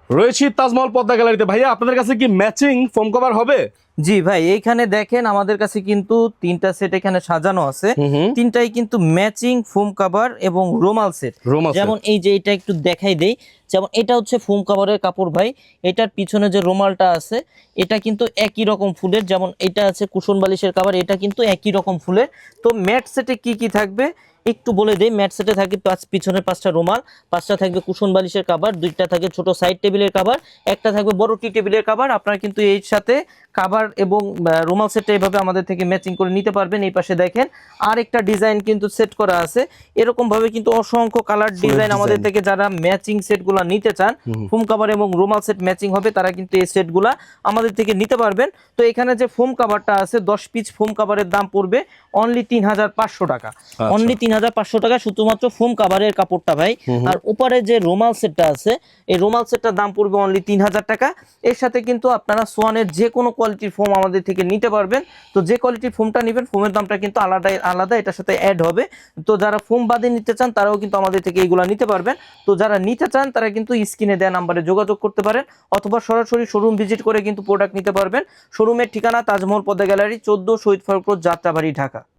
রয়েছি তাজমহল পদ্মা গ্যালারিতে। ভাইয়া আপনাদের কাছে কি ম্যাচিং ফোম কভার হবে? জি ভাই, এইখানে দেখেন আমাদের কাছে কিন্তু তিনটা সেট এখানে সাজানো আছে। তিনটাই কিন্তু ম্যাচিং ফোম কভার এবং রুমাল সেট। রুমাল সেট। যেমন এই যে এটা একটু দেখাই দেই, যেমন এটা হচ্ছে ফোম কভারের কাপড় ভাই। এটার পিছনে যে রুমালটা আছে এটা কিন্তু একই রকম ফুলের, যেমন এটা আছে কুশন বালিশের কভার, এটা কিন্তু একই রকম ফুলের। তো ম্যাট সেটে কি কি থাকবে একটু বলে দেই। ম্যাট সেটে থাকবে পিছনে 5টা রুমাল, 5টা থাকবে কুশন বালিশের কভার, 2টা থাকবে ছোট সাইড টেবিলের কভার, একটা থাকবে বড় টি টেবিলের কভার। আপনারা কিন্তু এর সাথে কভার এবং রুমাল সেটটা এইভাবে আমাদের থেকে ম্যাচিং করে নিতে পারবেন। এই পাশে দেখেন আরেকটা ডিজাইন কিন্তু সেট করা আছে। এরকম ভাবে কিন্তু অসংখ্য কালার ডিজাইন আমাদের থেকে যারা ম্যাচিং সেটগুলো নিতে চান, ফোম কভার এবং রুমাল সেট ম্যাচিং হবে, তারা কিন্তু এই সেটগুলা আমাদের থেকে নিতে পারবেন। তো এখানে যে ফোম কভারটা আছে 10 পিস ফোম কভারের দাম পড়বে অনলি 3500 টাকা। অনলি 3500 টাকা শুধুমাত্র ফোম কভারের কাপড়টা ভাই। আর উপরে যে রুমাল সেটটা আছে এই রুমাল সেটটার দাম পড়বে অনলি 3000 টাকা। এর সাথে কিন্তু আপনারা সোয়ানের যে কোনো কোয়ালিটির ফোম আমাদের থেকে নিতে পারবেন। তো যে কোয়ালিটির ফোমটা নেবেন ফোমের দামটা কিন্তু আলাদা আলাদা এটার সাথে অ্যাড হবে। তো যারা ফোম বাদে নিতে চান তারাও কিন্তু আমাদের থেকে এইগুলো নিতে পারবেন। তো যারা নিতে চান তারা কিন্তু স্ক্রিনে দেওয়া নাম্বারে যোগাযোগ করতে পারেন, অথবা সরাসরি শোরুম ভিজিট করে কিন্তু প্রোডাক্ট নিতে পারবেন। শোরুমের ঠিকানা তাজমহল পদ্মা গ্যালারি 14 শহীদ ফারুক রোড, যাত্রাবাড়ি, ঢাকা।